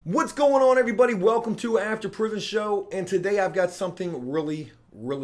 What's going on, everybody? Welcome to After Prison Show, and today I've got something really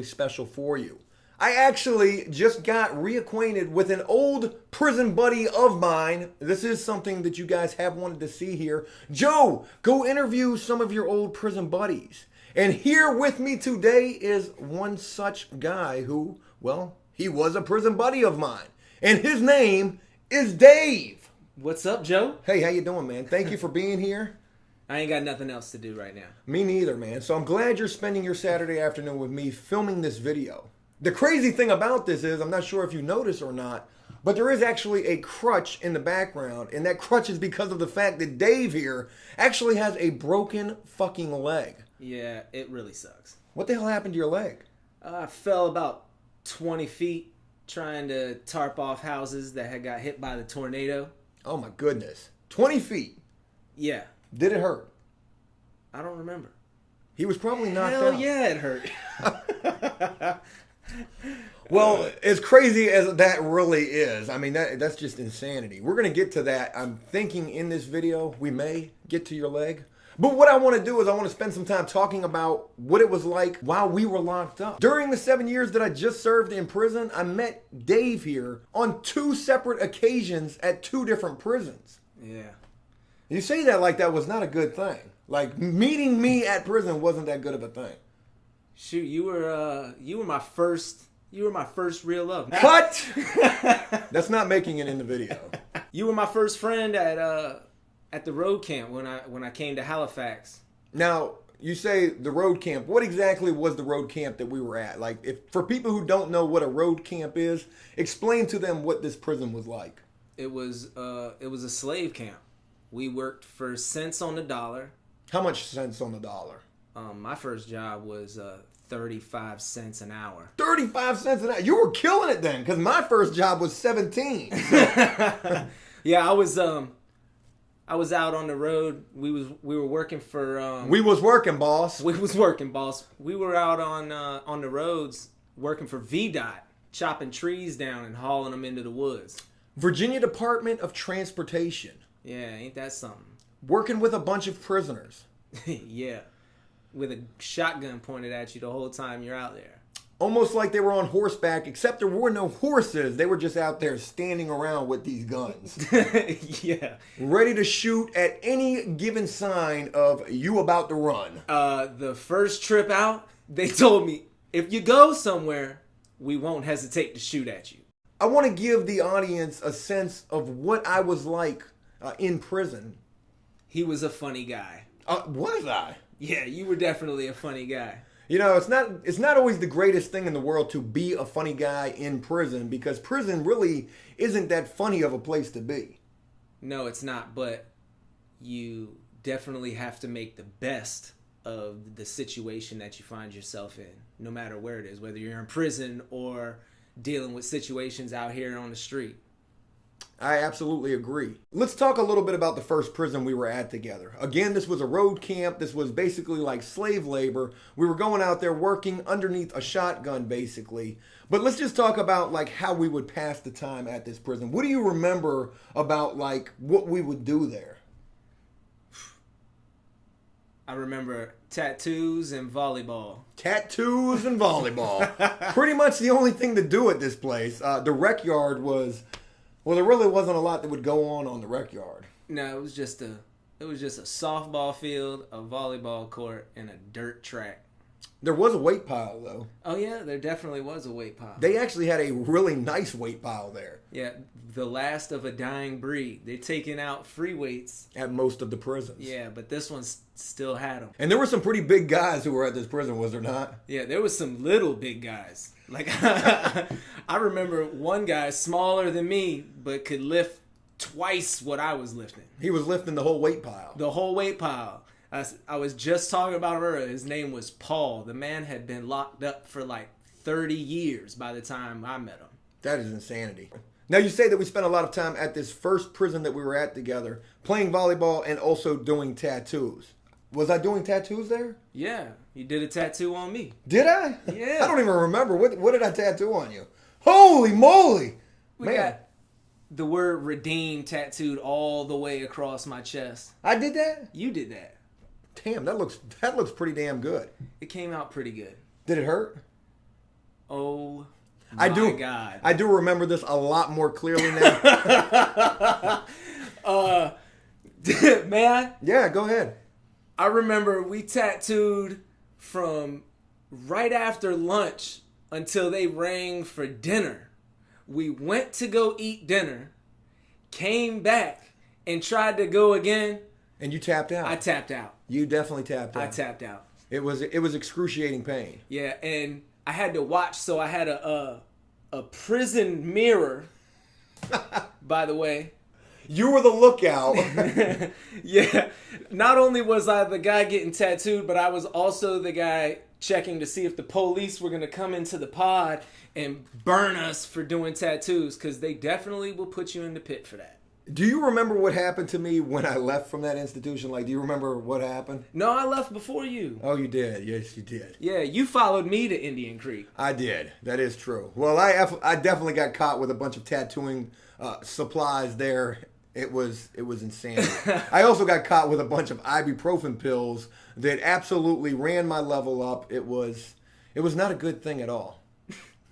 special for you. I actually just got reacquainted with an old prison buddy of mine. This is something that you guys have wanted to see here. Joe, go interview some of your old prison buddies. And here with me today is one such guy who, well, he was a prison buddy of mine. And his name is Dave. What's up, Joe? Hey, how you doing, man? Thank you for being here. I ain't got nothing else to do right now. Me neither, man. So I'm glad you're spending your Saturday afternoon with me filming this video. The crazy thing about this is, I'm not sure if you noticed or not, but there is actually a crutch in the background, and that crutch is because of the fact that Dave here actually has a broken fucking leg. Yeah, it really sucks. What the hell happened to your leg? I fell about 20 feet trying to tarp off houses that had got hit by the tornado. Oh my goodness. 20 feet. Yeah. Did it hurt? I don't remember. He was probably knocked Hell out. yeah, it hurt. Well, as crazy as that really is, I mean, that's just insanity. We're going to get to that. I'm thinking in this video, we may get to your leg. But what I want to do is I want to spend some time talking about what it was like while we were locked up. During the 7 years that I just served in prison, I met Dave here on 2 separate occasions at 2 different prisons. Yeah. You say that like that was not a good thing. Like, meeting me at prison wasn't that good of a thing. Shoot, you were my first real love. What? That's not making it in the video. You were my first friend at the road camp when I came to Halifax. Now, you say the road camp. What exactly was the road camp that we were at? Like, if for people who don't know what a road camp is, explain to them what this prison was like. It was a slave camp. We worked for cents on the dollar. How much cents on the dollar? My first job was 35 cents an hour. 35 cents an hour? You were killing it then, because my first job was 17. Yeah, I was out on the road. We were working for. We was working, boss. We was working, boss. We were out on the roads working for VDOT, chopping trees down and hauling them into the woods. Virginia Department of Transportation. Yeah, ain't that something? Working with a bunch of prisoners. Yeah, with a shotgun pointed at you the whole time you're out there. Almost like they were on horseback, except there were no horses. They were just out there standing around with these guns. Yeah. Ready to shoot at any given sign of you about to run. The first trip out, they told me, if you go somewhere, we won't hesitate to shoot at you. I want to give the audience a sense of what I was like in prison. He was a funny guy. Was I? Yeah, you were definitely a funny guy. You know, it's not always the greatest thing in the world to be a funny guy in prison, because prison really isn't that funny of a place to be. No, it's not, but you definitely have to make the best of the situation that you find yourself in, no matter where it is, whether you're in prison or dealing with situations out here on the street. I absolutely agree. Let's talk a little bit about the first prison we were at together. Again, this was a road camp. This was basically like slave labor. We were going out there working underneath a shotgun, basically. But let's just talk about like how we would pass the time at this prison. What do you remember about like what we would do there? I remember tattoos and volleyball. Tattoos and volleyball. Pretty much the only thing to do at this place. The rec yard was... Well, there really wasn't a lot that would go on the rec yard. No, it was just a softball field, a volleyball court, and a dirt track. There was a weight pile, though. Oh, yeah, there definitely was a weight pile. They actually had a really nice weight pile there. Yeah, the last of a dying breed. They're taking out free weights. At most of the prisons. Yeah, but this one still had them. And there were some pretty big guys who were at this prison, was there not? Yeah, there was some little big guys. Like, I remember one guy smaller than me, but could lift twice what I was lifting. He was lifting the whole weight pile. The whole weight pile. I was just talking about him earlier. His name was Paul. The man had been locked up for like 30 years by the time I met him. That is insanity. Now, you say that we spent a lot of time at this first prison that we were at together, playing volleyball and also doing tattoos. Was I doing tattoos there? Yeah, you did a tattoo on me. Did I? Yeah. I don't even remember. What did I tattoo on you? Holy moly! We Man. got the word redeem tattooed all the way across my chest. I did that? You did that. Damn, that looks pretty damn good. It came out pretty good. Did it hurt? Oh my God. I do remember this a lot more clearly now. Man. Yeah, go ahead. I remember we tattooed from right after lunch until they rang for dinner. We went to go eat dinner, came back, and tried to go again. And you tapped out. I tapped out. You definitely tapped out. I tapped out. It was excruciating pain. Yeah, and I had to watch, so I had a prison mirror, by the way. You were the lookout. Yeah. Not only was I the guy getting tattooed, but I was also the guy checking to see if the police were going to come into the pod and burn us for doing tattoos, because they definitely will put you in the pit for that. Do you remember what happened to me when I left from that institution? Like, do you remember what happened? No, I left before you. Oh, you did. Yes, you did. Yeah, you followed me to Indian Creek. I did. That is true. Well, I definitely got caught with a bunch of tattooing supplies there. It was insanity. I also got caught with a bunch of ibuprofen pills that absolutely ran my level up. It was not a good thing at all.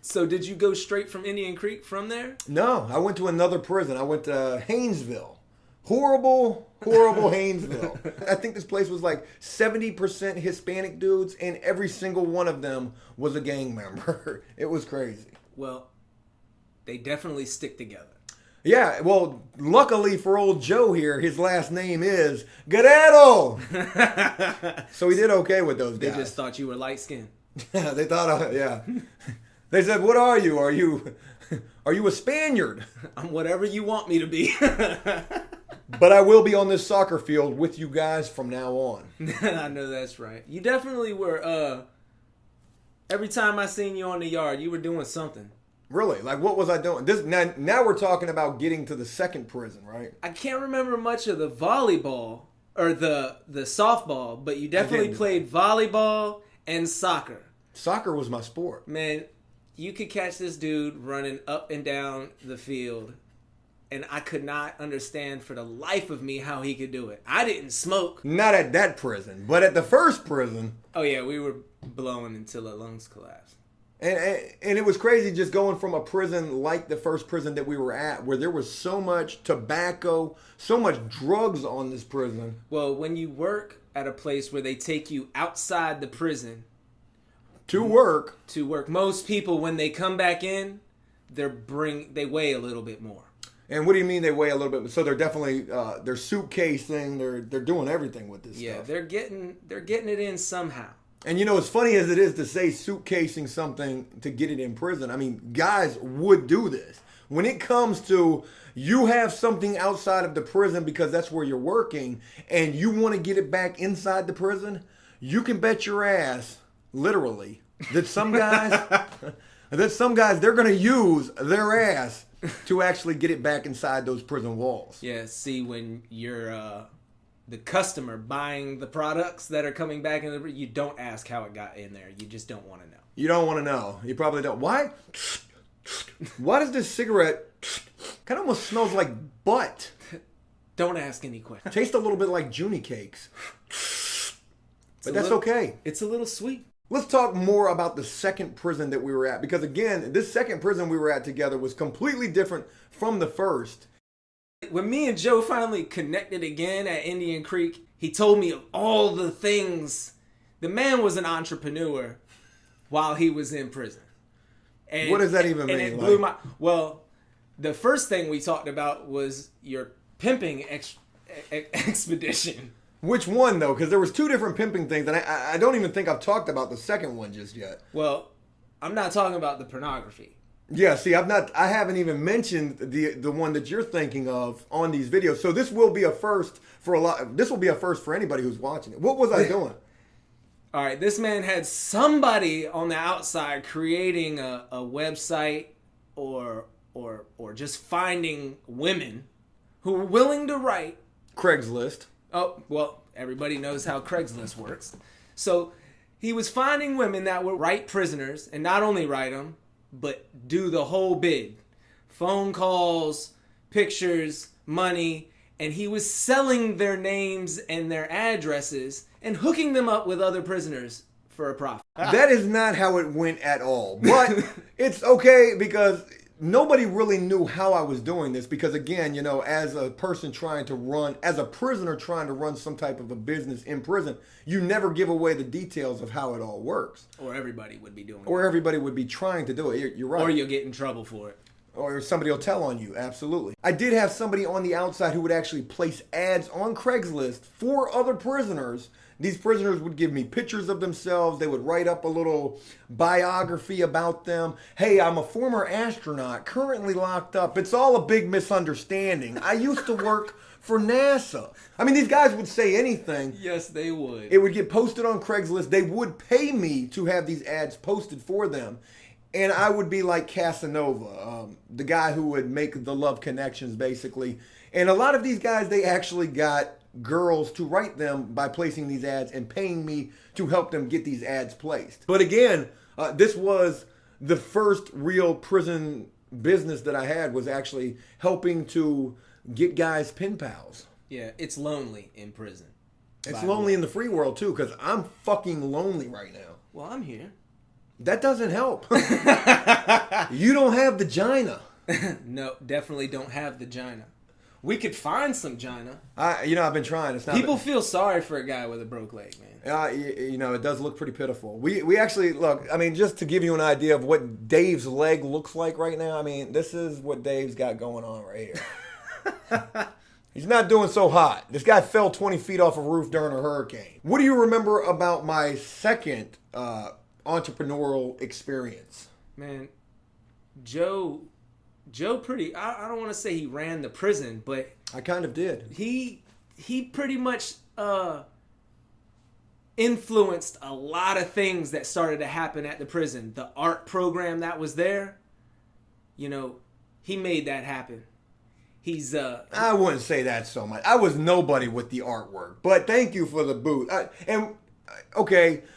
So did you go straight from Indian Creek from there? No, I went to another prison. I went to Haynesville. Horrible Haynesville. I think this place was like 70% Hispanic dudes, and every single one of them was a gang member. It was crazy. Well, they definitely stick together. Yeah, well, luckily for old Joe here, his last name is Guerrero. So he did okay with those guys. They just thought you were light-skinned. They thought, yeah. They said, "What are you? Are you a Spaniard?" I'm whatever you want me to be. But I will be on this soccer field with you guys from now on. I know that's right. You definitely were. Every time I seen you on the yard, you were doing something. Really? Like, what was I doing? This now we're talking about getting to the second prison, right? I can't remember much of the volleyball or the softball, but you definitely played volleyball and soccer. Soccer was my sport. Man, you could catch this dude running up and down the field, and I could not understand for the life of me how he could do it. I didn't smoke. Not at that prison, but at the first prison. Oh yeah, we were blowing until our lungs collapsed. And it was crazy just going from a prison like the first prison that we were at, where there was so much tobacco, so much drugs on this prison. Well, when you work at a place where they take you outside the prison to work, most people, when they come back in, they weigh a little bit more. And what do you mean they weigh a little bit? So they're definitely they're suitcasing, they're doing everything with this stuff. Yeah, they're getting it in somehow. And you know, as funny as it is to say suitcasing something to get it in prison, I mean, guys would do this. When it comes to you have something outside of the prison because that's where you're working, and you want to get it back inside the prison, you can bet your ass, literally, that some guys they're going to use their ass to actually get it back inside those prison walls. Yeah, see, when you're the customer buying the products that are coming back in you don't ask how it got in there. You just don't want to know. You don't want to know. You probably don't. Why does this cigarette kind of almost smells like butt? Don't ask any questions. Tastes a little bit like Junie cakes. But that's okay. It's a little sweet. Let's talk more about the second prison that we were at. Because again, this second prison we were at together was completely different from the first. When me and Joe finally connected again at Indian Creek, he told me of all the things. The man was an entrepreneur while he was in prison. And, what does that even mean? And it blew my... Well, the first thing we talked about was your pimping expedition. Which one, though? Because there was two different pimping things, and I don't even think I've talked about the second one just yet. Well, I'm not talking about the pornography. Yeah, see, I haven't even mentioned the one that you're thinking of on these videos. So this will be a first for this will be a first for anybody who's watching it. What was I doing? All right, this man had somebody on the outside creating a website or just finding women who were willing to write. Craigslist. Oh, well, everybody knows how Craigslist works. So he was finding women that would write prisoners, and not only write them, but do the whole bid. Phone calls, pictures, money, and he was selling their names and their addresses and hooking them up with other prisoners for a profit. That is not how it went at all. But it's okay because nobody really knew how I was doing this because, again, you know, as a person trying to run, as a prisoner trying to run some type of a business in prison, you never give away the details of how it all works. Or everybody would be doing it. Or everybody would be trying to do it. You're right. Or you'll get in trouble for it. Or somebody will tell on you. Absolutely. I did have somebody on the outside who would actually place ads on Craigslist for other prisoners. These prisoners would give me pictures of themselves. They would write up a little biography about them. Hey, I'm a former astronaut, currently locked up. It's all a big misunderstanding. I used to work for NASA. I mean, these guys would say anything. Yes, they would. It would get posted on Craigslist. They would pay me to have these ads posted for them. And I would be like Casanova, the guy who would make the love connections, basically. And a lot of these guys, they actually got girls to write them by placing these ads and paying me to help them get these ads placed. But again, this was the first real prison business that I had, was actually helping to get guys pen pals. Yeah, it's lonely in prison. It's lonely in the free world, too, because I'm fucking lonely right now. Well, I'm here. That doesn't help. You don't have the gina. No, definitely don't have the gina. We could find some gina. I've been trying. It's not. People feel sorry for a guy with a broke leg, man. It does look pretty pitiful. We actually, look, I mean, just to give you an idea of what Dave's leg looks like right now, I mean, this is what Dave's got going on right here. He's not doing so hot. This guy fell 20 feet off a roof during a hurricane. What do you remember about my second entrepreneurial experience? Man, Joe pretty, I don't want to say he ran the prison, but I kind of did. He pretty much influenced a lot of things that started to happen at the prison. The art program that was there, he made that happen. He's I wouldn't say that so much. I was nobody with the artwork, but thank you for the boot.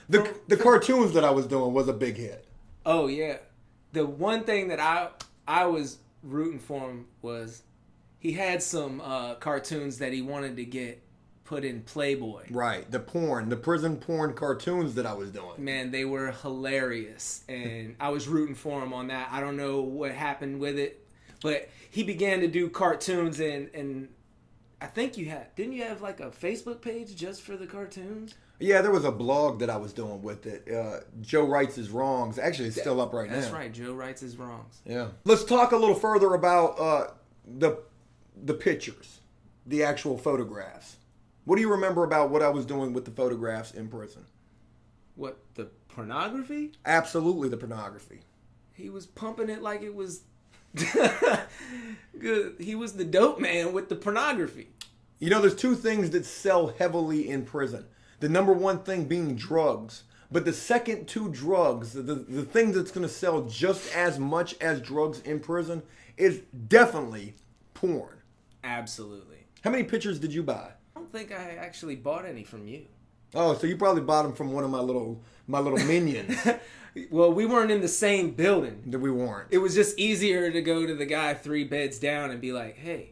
The cartoons that I was doing was a big hit. Oh yeah, the one thing that I was rooting for him was he had some cartoons that he wanted to get put in Playboy. Right, the prison porn cartoons that I was doing. Man, they were hilarious, and I was rooting for him on that. I don't know what happened with it, but he began to do cartoons, and I think didn't you have like a Facebook page just for the cartoons? Yeah, there was a blog that I was doing with it. Joe Writes His Wrongs. Actually, it's still up right now. That's right. Joe Writes His Wrongs. Yeah. Let's talk a little further about the pictures, the actual photographs. What do you remember about what I was doing with the photographs in prison? What, the pornography? Absolutely, the pornography. He was pumping it like it was good. He was the dope man with the pornography. There's two things that sell heavily in prison. The number one thing being drugs. But the second two drugs, the thing that's going to sell just as much as drugs in prison is definitely porn. Absolutely. How many pictures did you buy? I don't think I actually bought any from you. Oh, so you probably bought them from one of my little minions. Well, we weren't in the same building. We weren't. It was just easier to go to the guy 3 beds down and be like, hey,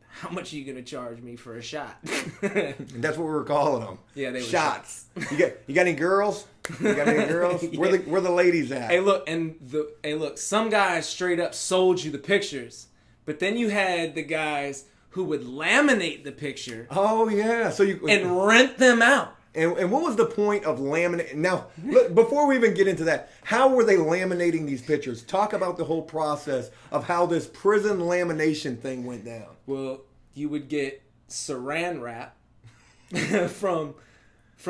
how much are you going to charge me for a shot? And that's what we were calling them. Yeah, they were shots. You got any girls? You got any girls? Yeah. Where the ladies at? Hey, look, some guys straight up sold you the pictures, but then you had the guys who would laminate the picture. Oh yeah, and rent them out. And what was the point of laminating? Now, before we even get into that, how were they laminating these pictures? Talk about the whole process of how this prison lamination thing went down. Well, you would get saran wrap from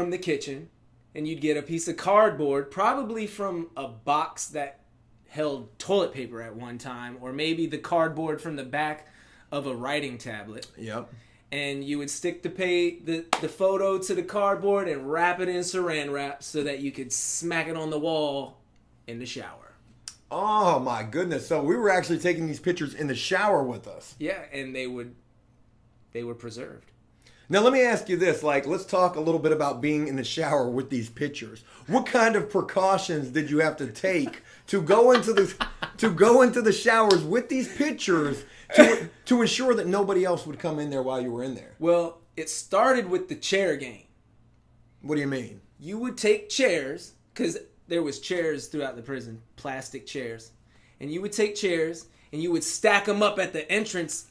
the kitchen, and you'd get a piece of cardboard, probably from a box that held toilet paper at one time, or maybe the cardboard from the back of a writing tablet. Yep. And you would stick the photo to the cardboard and wrap it in saran wrap so that you could smack it on the wall in the shower. Oh my goodness. So we were actually taking these pictures in the shower with us. Yeah, and they were preserved. Now let me ask you this, like, let's talk a little bit about being in the shower with these pictures. What kind of precautions did you have to take to go into the showers with these pictures to ensure that nobody else would come in there while you were in there? Well, it started with the chair game. What do you mean? You would take chairs, because there was chairs throughout the prison, plastic chairs. And you would take chairs and you would stack them up at the entrance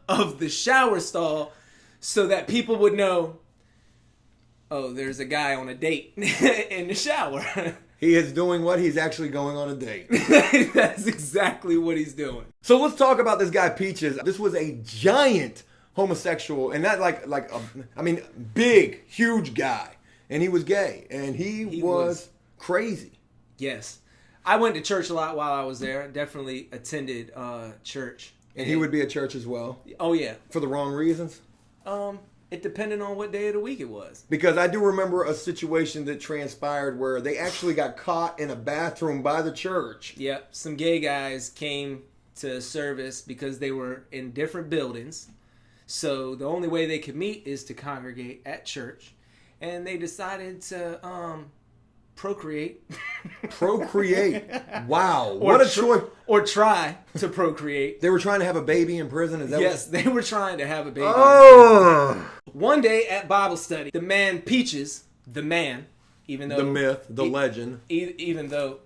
of the shower stall so that people would know, oh, there's a guy on a date in the shower. He is doing what? He's actually going on a date. That's exactly what he's doing. So let's talk about this guy, Peaches. This was a giant homosexual, and not big, huge guy. And he was gay, and he was crazy. Yes. I went to church a lot while I was there. I definitely attended church. And he would be at church as well? Oh, yeah. For the wrong reasons? It depended on what day of the week it was. Because I do remember a situation that transpired where they actually got caught in a bathroom by the church. Yep. Some gay guys came to service because they were in different buildings. So the only way they could meet is to congregate at church. And they decided to procreate. Procreate. Wow. What a choice. Or try to procreate. They were trying to have a baby in prison? Is that yes, they were trying to have a baby. Oh! One day at Bible study, the man Peaches, even though... The myth, the legend. Even though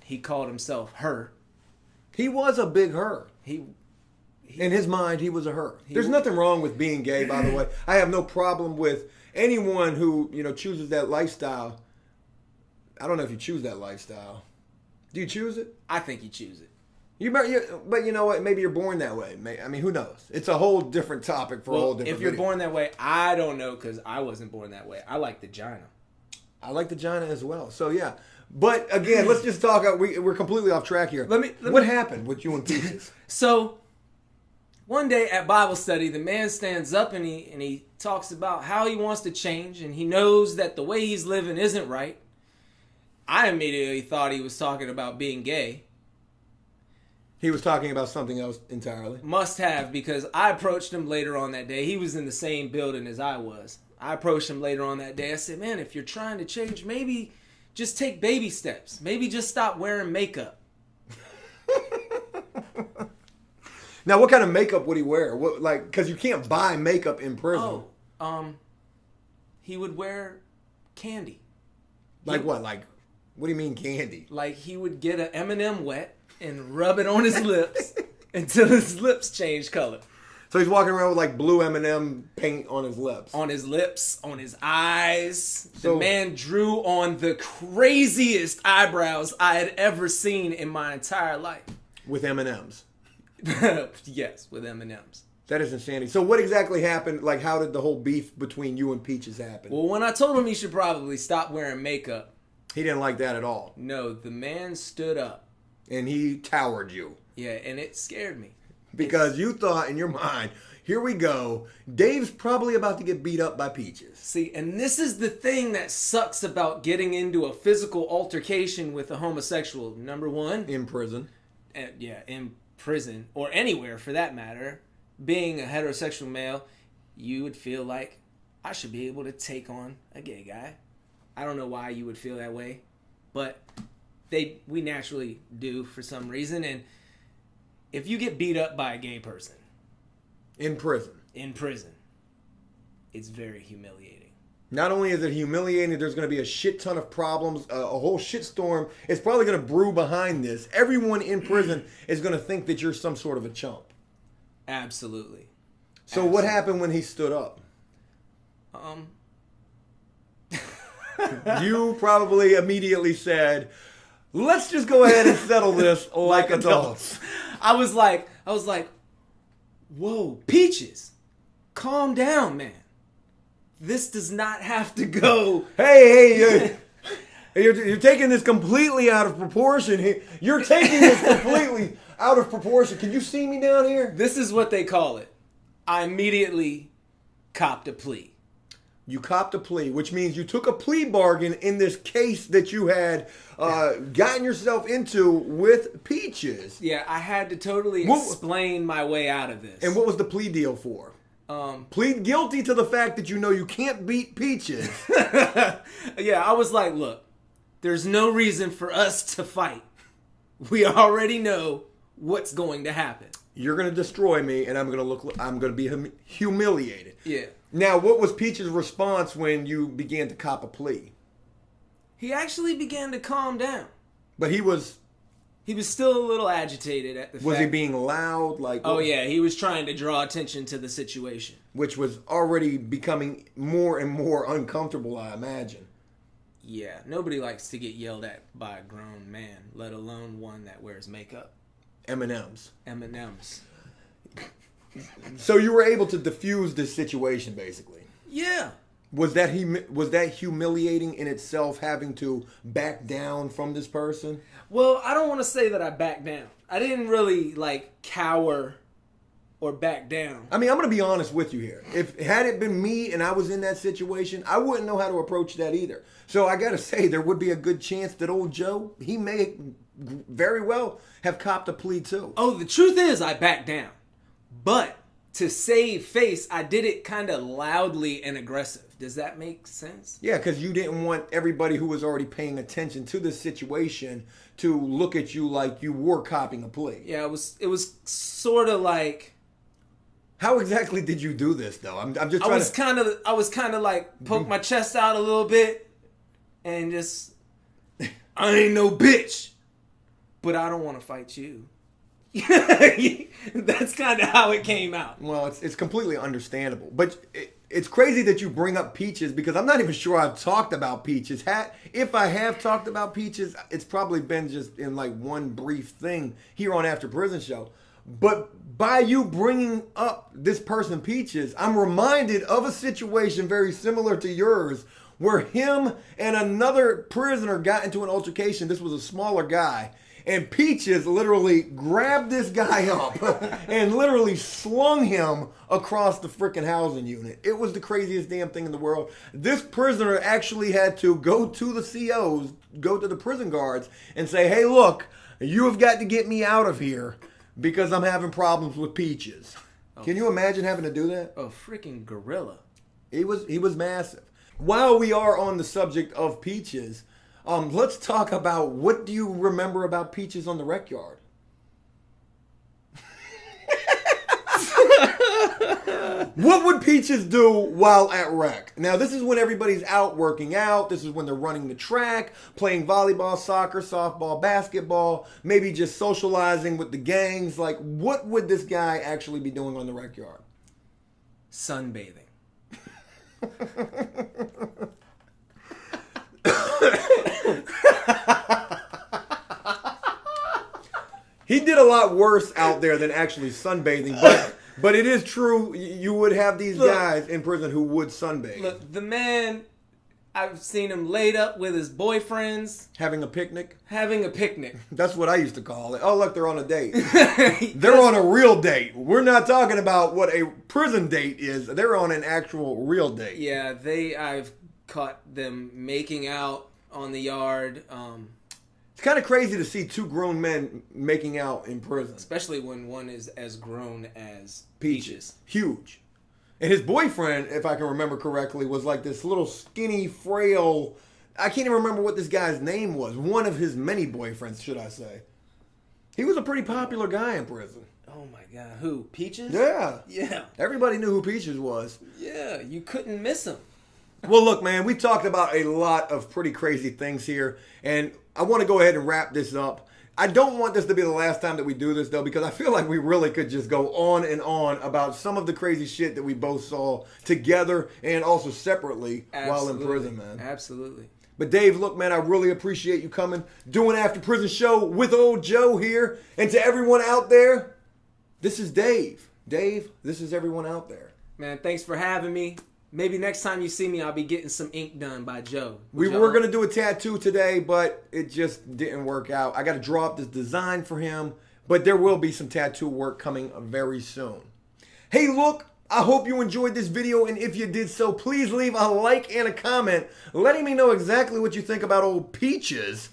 he called himself her. He was a big her. In his mind, he was a her. There's nothing wrong with being gay, by the way. I have no problem with anyone who, chooses that lifestyle. I don't know if you choose that lifestyle. Do you choose it? I think you choose it. But you know what? Maybe you're born that way. I mean, who knows? It's a whole different topic for a whole different If you're video. born that way, I don't know, because I wasn't born that way. I like the vagina. I like the vagina as well. So, yeah. But, again, let's just talk. We're completely off track here. What happened with you and Peaches? So, one day at Bible study, the man stands up and he talks about how he wants to change, and he knows that the way he's living isn't right. I immediately thought he was talking about being gay. He was talking about something else entirely. Must have, because I approached him later on that day. He was in the same building as I was. I approached him later on that day. I said, man, if you're trying to change, maybe just take baby steps. Maybe just stop wearing makeup. Now, what kind of makeup would he wear? Because you can't buy makeup in prison. He would wear candy. What? What do you mean candy? Like he would get an M&M wet and rub it on his lips until his lips change color. So he's walking around with blue M&M paint on his lips. On his lips, on his eyes. The man drew on the craziest eyebrows I had ever seen in my entire life. With M&Ms. Yes, with M&Ms. That is insanity. So what exactly happened? How did the whole beef between you and Peaches happen? Well, when I told him he should probably stop wearing makeup. He didn't like that at all. No, the man stood up. And he towered you. Yeah, and it scared me. Because you thought in your mind, here we go, Dave's probably about to get beat up by Peaches. See, and this is the thing that sucks about getting into a physical altercation with a homosexual. Number one. In prison. In prison, or anywhere for that matter. Being a heterosexual male, you would feel like I should be able to take on a gay guy. I don't know why you would feel that way, but we naturally do for some reason. And if you get beat up by a gay person in prison, it's very humiliating. Not only is it humiliating, there's going to be a shit ton of problems, a whole shitstorm. It's probably going to brew behind this. Everyone in prison is going to think that you're some sort of a chump. Absolutely. So what happened when he stood up? You probably immediately said, let's just go ahead and settle this like adults. I was like, whoa, Peaches, calm down, man. This does not have to go. Hey, you're taking this completely out of proportion. You're taking this completely out of proportion. Can you see me down here? This is what they call it. I immediately copped a plea. You copped a plea, which means you took a plea bargain in this case that you had gotten yourself into with Peaches. Yeah, I had to totally explain my way out of this. And what was the plea deal for? Plead guilty to the fact that you know you can't beat Peaches. Yeah, I was like, look, there's no reason for us to fight. We already know what's going to happen. You're gonna destroy me, and I'm gonna be humiliated. Yeah. Now, what was Peach's response when you began to cop a plea? He actually began to calm down. But he was still a little agitated at the fact. Was he being loud? Oh yeah, he was trying to draw attention to the situation, which was already becoming more and more uncomfortable, I imagine. Yeah, nobody likes to get yelled at by a grown man, let alone one that wears makeup. M&Ms. So you were able to diffuse this situation, basically. Yeah. Was that humiliating in itself, having to back down from this person? Well, I don't want to say that I backed down. I didn't really cower or back down. I mean, I'm going to be honest with you here. Had it been me and I was in that situation, I wouldn't know how to approach that either. So I got to say, there would be a good chance that old Joe, he may very well have copped a plea too. Oh, the truth is I backed down. But to save face, I did it kind of loudly and aggressive. Does that make sense? Yeah, because you didn't want everybody who was already paying attention to this situation to look at you like you were copping a plea. Yeah, it was sort of like. How exactly did you do this, though? I'm just trying I was kind of like poke my chest out a little bit and just, I ain't no bitch, but I don't want to fight you. That's kind of how it came out. Well, it's completely understandable, but it's crazy that you bring up Peaches because I'm not even sure I've talked about Peaches. If I have talked about Peaches, it's probably been just in one brief thing here on After Prison Show. But by you bringing up this person, Peaches, I'm reminded of a situation very similar to yours where him and another prisoner got into an altercation. This was a smaller guy. And Peaches literally grabbed this guy up and literally slung him across the freaking housing unit. It was the craziest damn thing in the world. This prisoner actually had to go to the COs, go to the prison guards, and say, hey, look, you have got to get me out of here because I'm having problems with Peaches. Can you imagine having to do that? A freaking gorilla. He was massive. While we are on the subject of Peaches, let's talk about what do you remember about Peaches on the rec yard? What would Peaches do while at rec? Now, this is when everybody's out working out. This is when they're running the track, playing volleyball, soccer, softball, basketball, maybe just socializing with the gangs. What would this guy actually be doing on the rec yard? Sunbathing. He did a lot worse out there than actually sunbathing, but it is true you would have these guys in prison who would sunbathe. Look, the man, I've seen him laid up with his boyfriends. Having a picnic? Having a picnic. That's what I used to call it. Oh, look, they're on a date. They're on a real date. We're not talking about what a prison date is. They're on an actual real date. Yeah, I've caught them making out on the yard. It's kind of crazy to see two grown men making out in prison. Especially when one is as grown as Peaches. Huge. And his boyfriend, if I can remember correctly, was like this little skinny, frail... I can't even remember what this guy's name was. One of his many boyfriends, should I say. He was a pretty popular guy in prison. Oh my God. Who? Peaches? Yeah. Yeah. Everybody knew who Peaches was. Yeah, you couldn't miss him. Well, look, man, we talked about a lot of pretty crazy things here, and I want to go ahead and wrap this up. I don't want this to be the last time that we do this, though, because I feel like we really could just go on and on about some of the crazy shit that we both saw together and also separately while in prison, man. Absolutely. But Dave, look, man, I really appreciate you coming, doing After Prison Show with old Joe here. And to everyone out there, this is Dave. Dave, this is everyone out there. Man, thanks for having me. Maybe next time you see me, I'll be getting some ink done by Joe. We were going to do a tattoo today, but it just didn't work out. I got to draw up this design for him, but there will be some tattoo work coming very soon. Hey, look, I hope you enjoyed this video, and if you did so, please leave a like and a comment letting me know exactly what you think about old Peaches.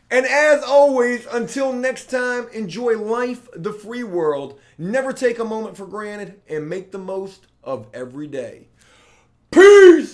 And as always, until next time, enjoy life, the free world. Never take a moment for granted and make the most of every day. Peace!